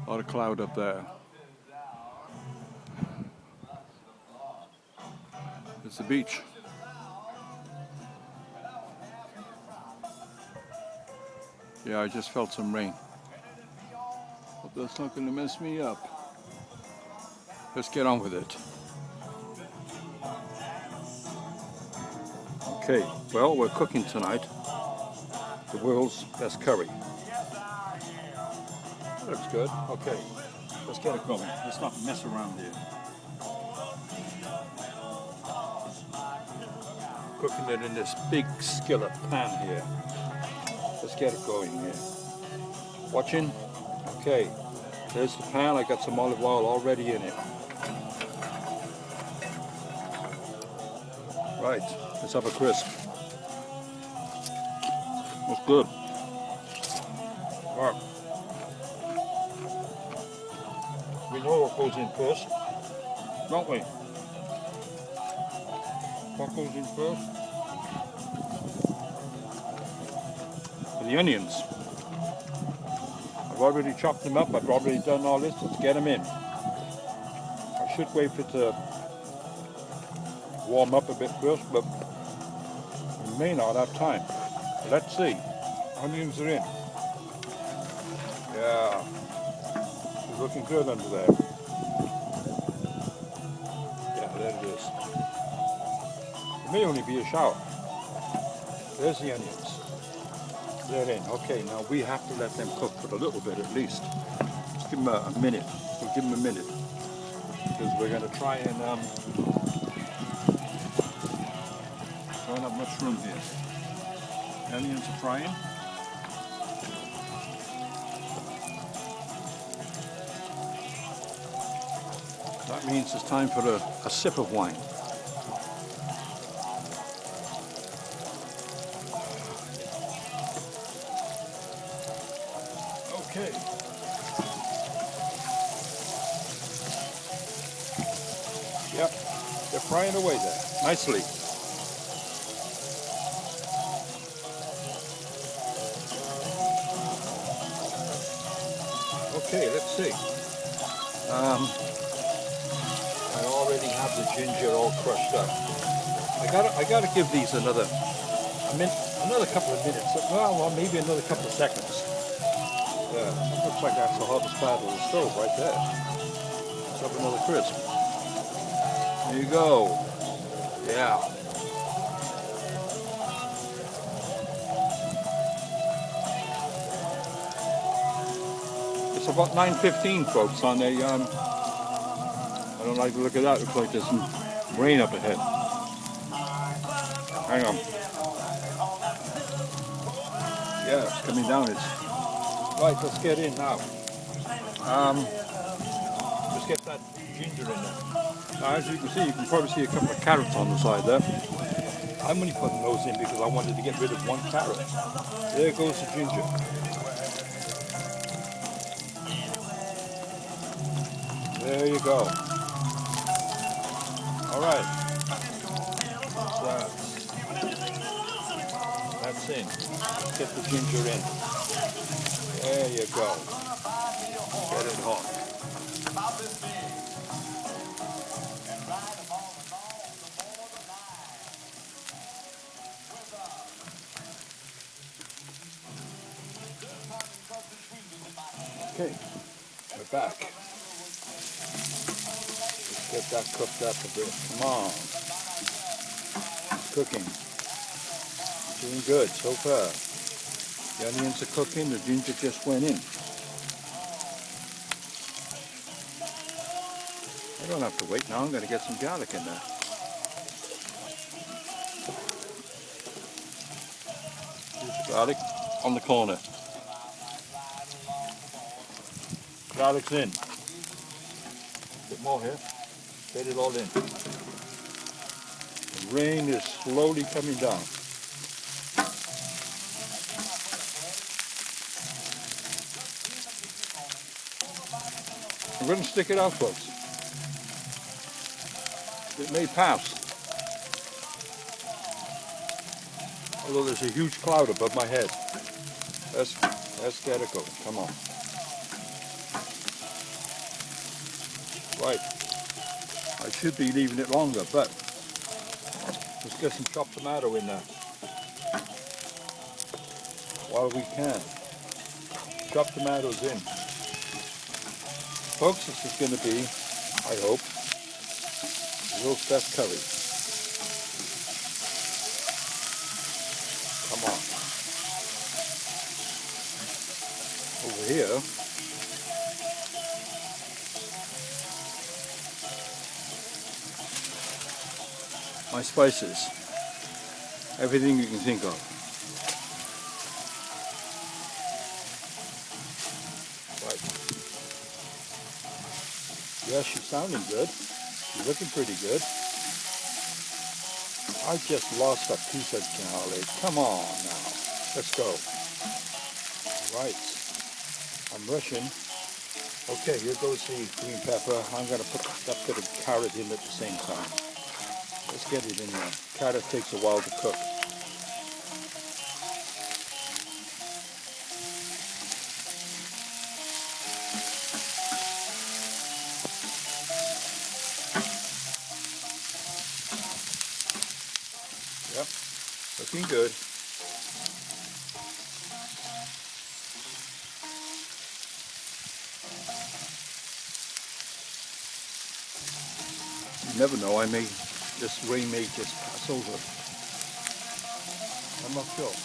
A lot of cloud up there. It's the beach. Yeah, I just felt some rain. Hope that's not going to mess me up. Let's get on with it. Okay, well, we're cooking tonight. The world's best curry. That looks good. Okay, let's get it going. Let's not mess around here. Cooking it in this big skillet pan here. Let's get it going here. Watching? Okay, there's the pan. I got some olive oil already in it. Right, let's have a crisp. That's good. Right. We know what goes in first, don't we? What goes in first? The onions. I've already chopped them up. I've already done all this. Let's get them in. I should wait for it to warm up a bit first, but we may not have time. Let's see. Onions are in. Yeah. It's looking good under there. Yeah, there it is. It may only be a shower. There's the onions. They're in. Okay, now we have to let them cook for a little bit at least. Just give them a minute. We'll give them a minute. Because we're going to try and don't have much room here. Onions are frying. That means it's time for a sip of wine. Okay. Yep, they're frying away there, nicely. Okay, let's see. I already have the ginger all crushed up. I gotta give these another couple of minutes. Well, maybe another couple of seconds. Yeah, that looks like that's the hottest part of the stove right there. Let's have another crisp. There you go. Yeah. It's about 9:15, folks, on a, I don't like to look at that. It looks like there's some rain up ahead. Hang on. Yeah, it's coming down. Right, let's get in now. Let's get that ginger in there. Now, as you can see, you can probably see a couple of carrots on the side there. I'm only putting those in because I wanted to get rid of one carrot. There goes the ginger. There you go. All right. That's in. Let's get the ginger in. There you go. Get it hot. Okay, we're back. Let's get that cooked up a bit. Come on. It's cooking. Doing good so far. The onions are cooking, the ginger just went in. I don't have to wait now, I'm going to get some garlic in there. Here's the garlic on the corner. Garlic's in. A bit more here. Get it all in. The rain is slowly coming down. I'm going to stick it out, folks. It may pass. Although there's a huge cloud above my head. Let's get it going. Come on. Right, I should be leaving it longer, but let's get some chopped tomato in there while we can. Chopped tomatoes in. Folks, this is going to be, I hope, the world's best curry. Come on. Over here, my spices. Everything you can think of. Right. Yeah, she's sounding good. She's looking pretty good. I just lost a piece of garlic. Come on now. Let's go. Right. I'm rushing. Okay, here goes the green pepper. I'm going to put that bit of carrot in at the same time. Let's get it in there. Carrot takes a while to cook. Yep, looking good. You never know, this rain may just pass over. I'm not sure.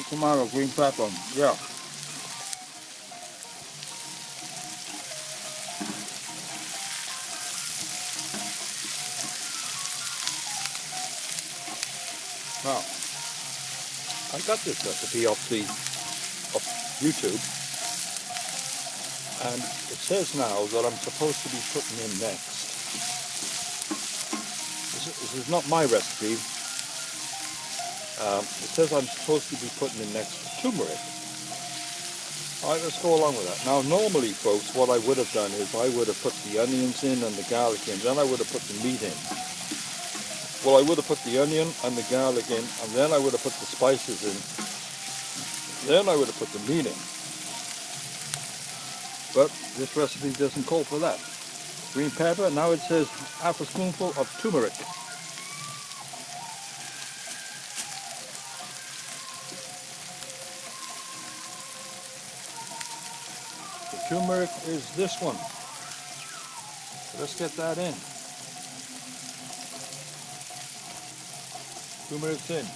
Tomato, green pepper, yeah. Now, I got this recipe off YouTube, and it says now that I'm supposed to be putting in next. This is not my recipe. It says I'm supposed to be putting in next turmeric. Alright, let's go along with that. Now, normally, folks, what I would have done is I would have put the onions in and the garlic in, then I would have put the meat in. Well, I would have put the onion and the garlic in, and then I would have put the spices in. Then I would have put the meat in. But this recipe doesn't call for that. Green pepper, now it says half a spoonful of turmeric. The turmeric is this one. So let's get that in. Turmeric's in.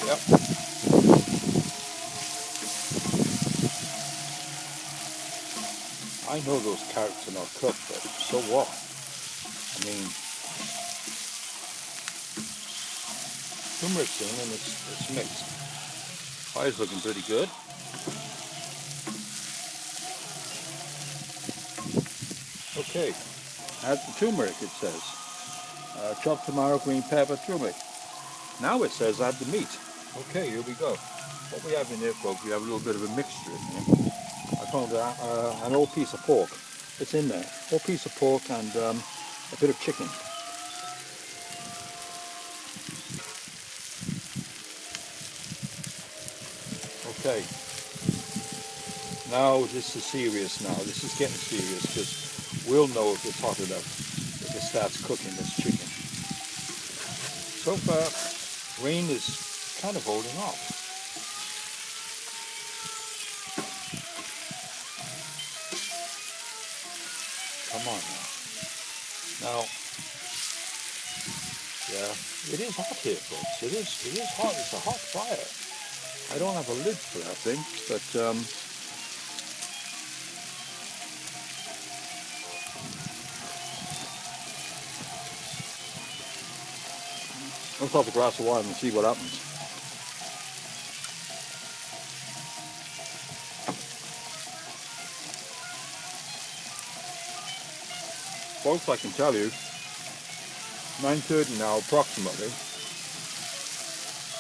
Yep. I know those carrots are not cooked, but so what? I mean, turmeric's in and it's mixed. Pie's looking pretty good. Okay, add the turmeric, it says. Chopped tomato, green pepper, turmeric. Now it says add the meat. Okay, here we go. What we have in here, folks, we have a little bit of a mixture in here. I found an old piece of pork. It's in there. Old piece of pork and a bit of chicken. Okay. Now this is serious now. This is getting serious because we'll know if it's hot enough if it starts cooking this chicken. So far, rain is kind of holding off. Come on now. Now, yeah, it is hot here, folks. It is hot. It's a hot fire. I don't have a lid for that thing, but let's have a glass of wine and see what happens. Folks, I can tell you, 9:30 now approximately.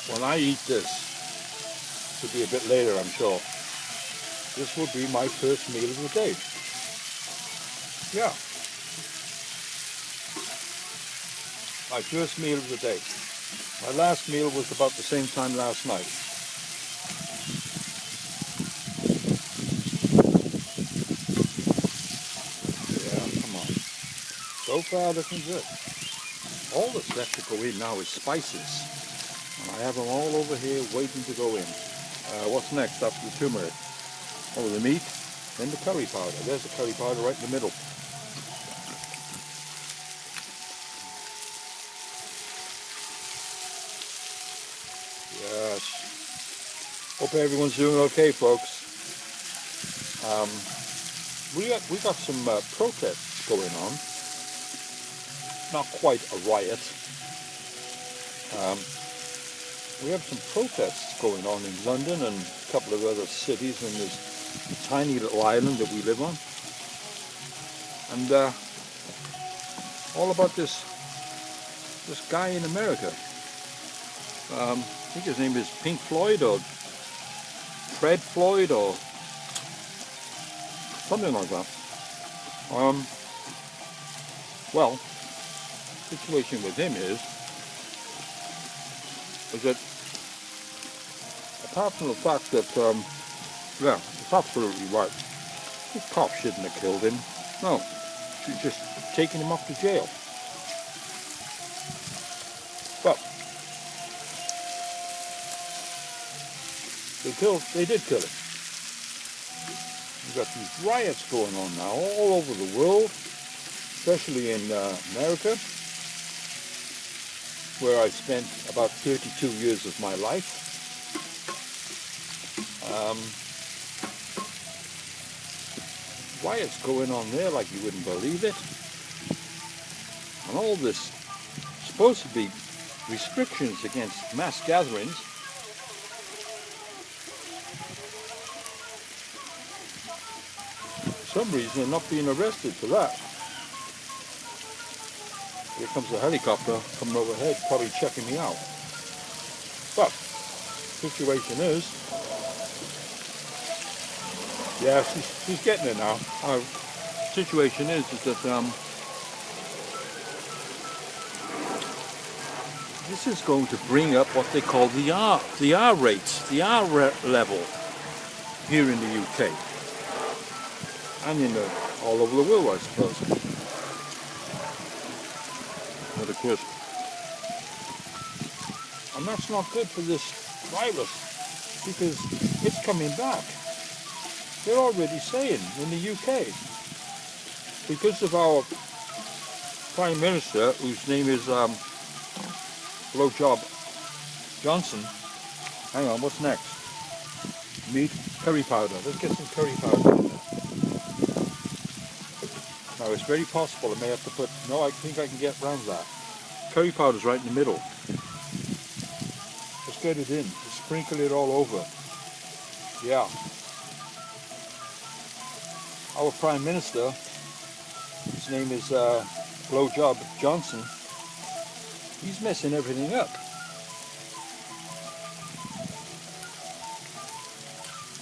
When I eat this, it'll be a bit later I'm sure, this will be my first meal of the day. Yeah. My first meal of the day. My last meal was about the same time last night. Yeah, come on. So far looking good. All that's left to go in now is spices. And I have them all over here waiting to go in. What's next after the turmeric? Oh, the meat, then the curry powder. There's the curry powder right in the middle. Yes. Hope everyone's doing okay, folks. We got some protests going on. Not quite a riot. We have some protests going on in London and a couple of other cities in this tiny little island that we live on. And all about this guy in America. I think his name is Pink Floyd or Fred Floyd or something like that. Well, the situation with him is that apart from the fact that, yeah, it's absolutely right. The cops shouldn't have killed him. No, should just taken him off to jail. But they did kill him. We've got these riots going on now all over the world, especially in America, where I spent about 32 years of my life. Riots going on there like you wouldn't believe it. And all this supposed to be restrictions against mass gatherings. For some reason they're not being arrested for that. Here comes a helicopter coming overhead, probably checking me out. But the situation is, yeah, she's getting it now. Situation is that this is going to bring up what they call the R rates, the R level here in the UK and in all over the world, I suppose. But of course, and that's not good for this virus because it's coming back. They're already saying in the UK, because of our Prime Minister, whose name is Blowjob Johnson. Hang on, what's next? Meat, curry powder. Let's get some curry powder in there. Now it's very possible I may have to put, no, I think I can get around that. Curry powder's right in the middle. Let's get it in, just sprinkle it all over. Yeah. Our Prime Minister, his name is Blowjob Johnson, he's messing everything up.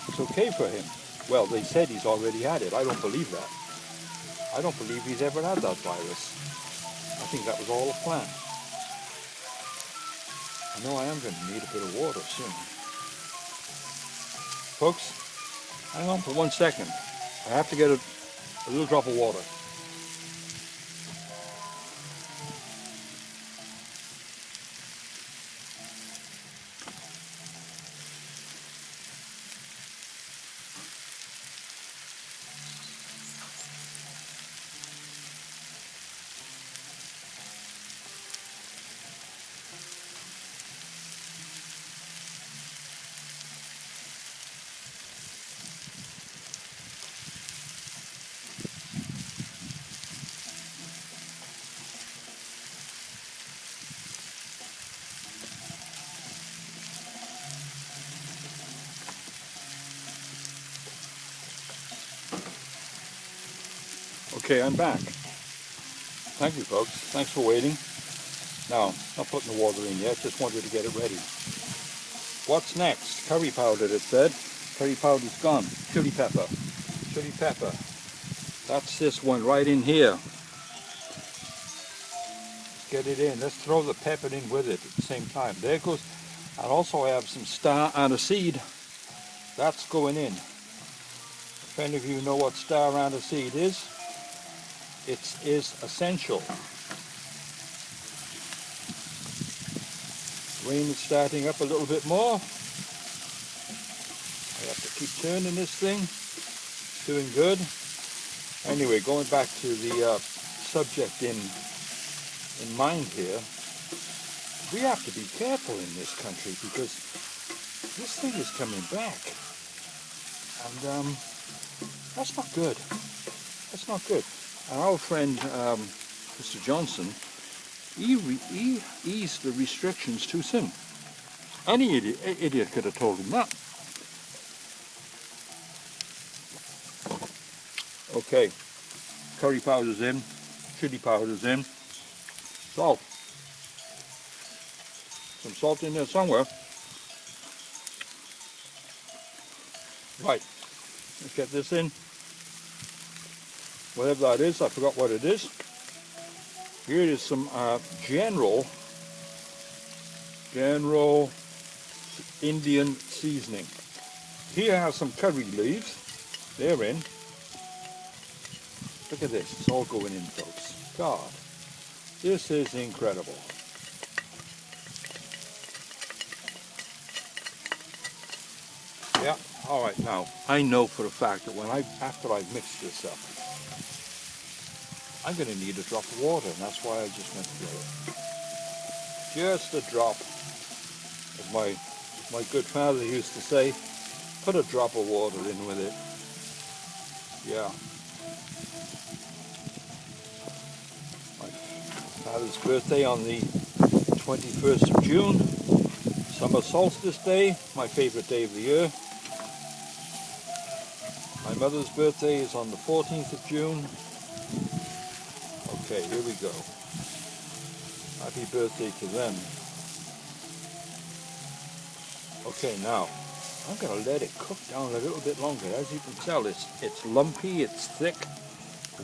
It's okay for him. Well, they said he's already had it. I don't believe that. I don't believe he's ever had that virus. I think that was all a plan. I know I am going to need a bit of water soon. Folks, hang on for 1 second. I have to get a little drop of water. Okay, I'm back. Thank you, folks. Thanks for waiting. Now, not putting the water in yet, just wanted to get it ready. What's next? Curry powder, it said. Curry powder's gone. Chili pepper. Chili pepper. That's this one right in here. get it in. Let's throw the pepper in with it at the same time. There goes. And also I have some star aniseed. That's going in. If any of you know what star aniseed is, it is essential. Rain is starting up a little bit more. I have to keep turning this thing. It's doing good. Anyway, going back to the subject in mind here, we have to be careful in this country because this thing is coming back, and that's not good. That's not good. And our friend Mr. Johnson, he eased the restrictions too soon. Any idiot could have told him that. Okay, curry powder's in, chili powder's in, salt. Some salt in there somewhere. Right, let's get this in. Whatever that is, I forgot what it is. Here is some general Indian seasoning. Here I have some curry leaves. They're in. Look at this, it's all going in, folks. God, this is incredible. Yeah, all right, now, I know for a fact that after I've mixed this up, I'm going to need a drop of water, and that's why I just went to get it. Just a drop. As my good father used to say, put a drop of water in with it. Yeah. Father's birthday on the 21st of June, summer solstice day, my favorite day of the year. My mother's birthday is on the 14th of June. Okay, here we go. Happy birthday to them. Okay, now, I'm going to let it cook down a little bit longer. As you can tell, it's lumpy, it's thick.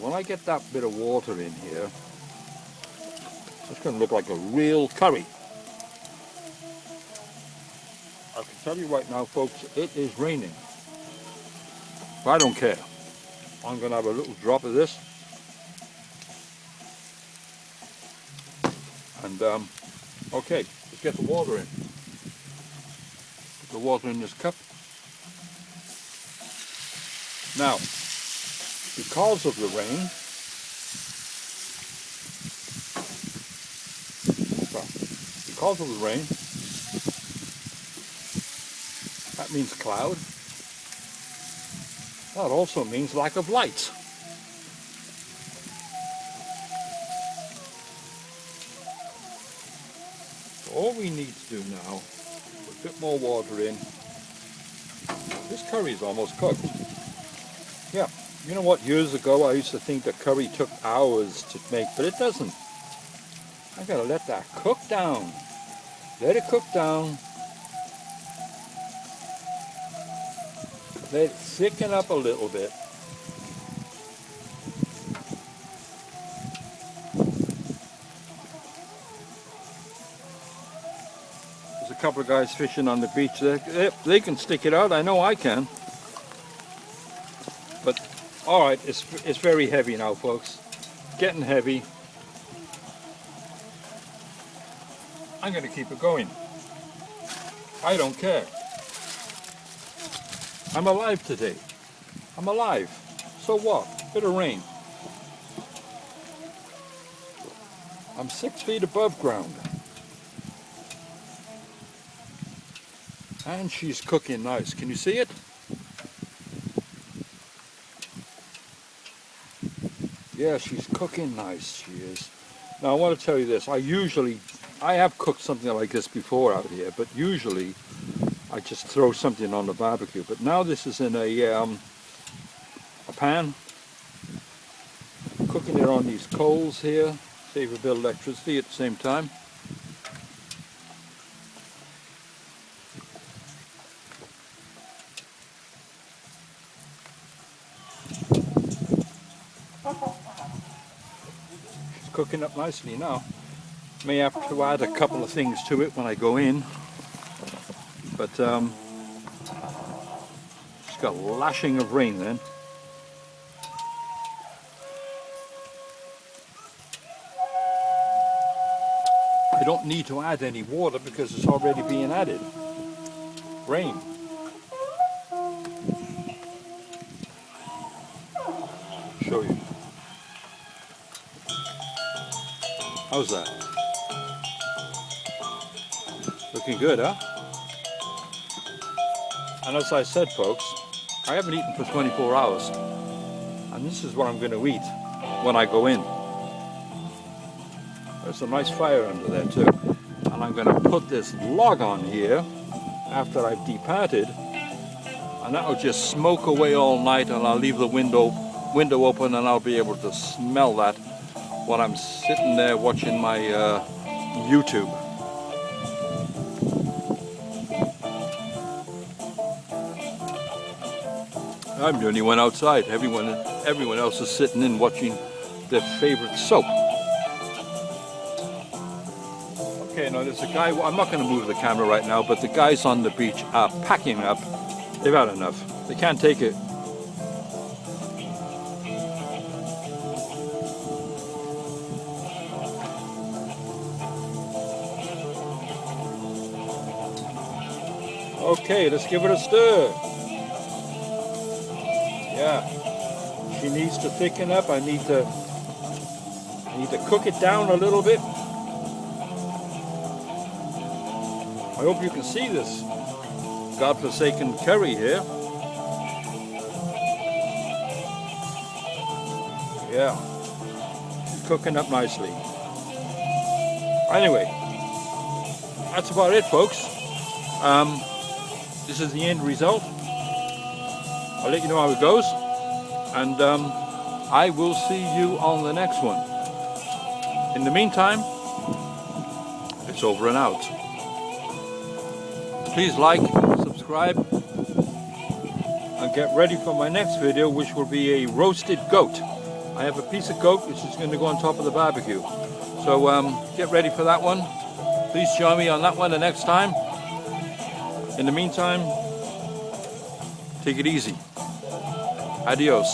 When I get that bit of water in here, it's going to look like a real curry. I can tell you right now, folks, it is raining. But I don't care. I'm going to have a little drop of this. And, okay, let's get the water in. Put the water in this cup. Now, because of the rain, because of the rain, that means cloud. That also means lack of light. So all we need to do now, put a bit more water in. This curry is almost cooked. Yeah, you know what, years ago I used to think that curry took hours to make, but it doesn't. I gotta let that cook down. Let it cook down. Let it thicken up a little bit. There's a couple of guys fishing on the beach there. They can stick it out. I know I can. But, alright, it's very heavy now, folks. Getting heavy. I'm going to keep it going. I don't care. I'm alive today. I'm alive. So what? Bit of rain. I'm 6 feet above ground. And she's cooking nice. Can you see it? Yeah, she's cooking nice, she is. Now I want to tell you this. I have cooked something like this before out here, but usually I just throw something on the barbecue. But now this is in a pan. Cooking it on these coals here. Save a bit of electricity at the same time. She's cooking up nicely now. May have to add a couple of things to it when I go in, but it's got a lashing of rain then. I don't need to add any water because it's already being added. Rain. Show you. How's that? Looking good, huh? And as I said, folks, I haven't eaten for 24 hours. And this is what I'm going to eat when I go in. There's a nice fire under there too. And I'm going to put this log on here after I've departed. And that'll just smoke away all night, and I'll leave the window open, and I'll be able to smell that while I'm sitting there watching my YouTube. I'm the only one outside. Everyone else is sitting in watching their favorite soap. Okay, now there's a guy. I'm not going to move the camera right now, but the guys on the beach are packing up. They've had enough. They can't take it. Okay, let's give it a stir. Yeah, she needs to thicken up. I need to cook it down a little bit. I hope you can see this godforsaken curry here. Yeah, cooking up nicely. Anyway, that's about it, folks. This is the end result. I'll let you know how it goes, and I will see you on the next one. In the meantime, it's over and out. Please like, subscribe, and get ready for my next video, which will be a roasted goat. I have a piece of goat which is going to go on top of the barbecue. So get ready for that one. Please join me on that one the next time. In the meantime, take it easy. Adios.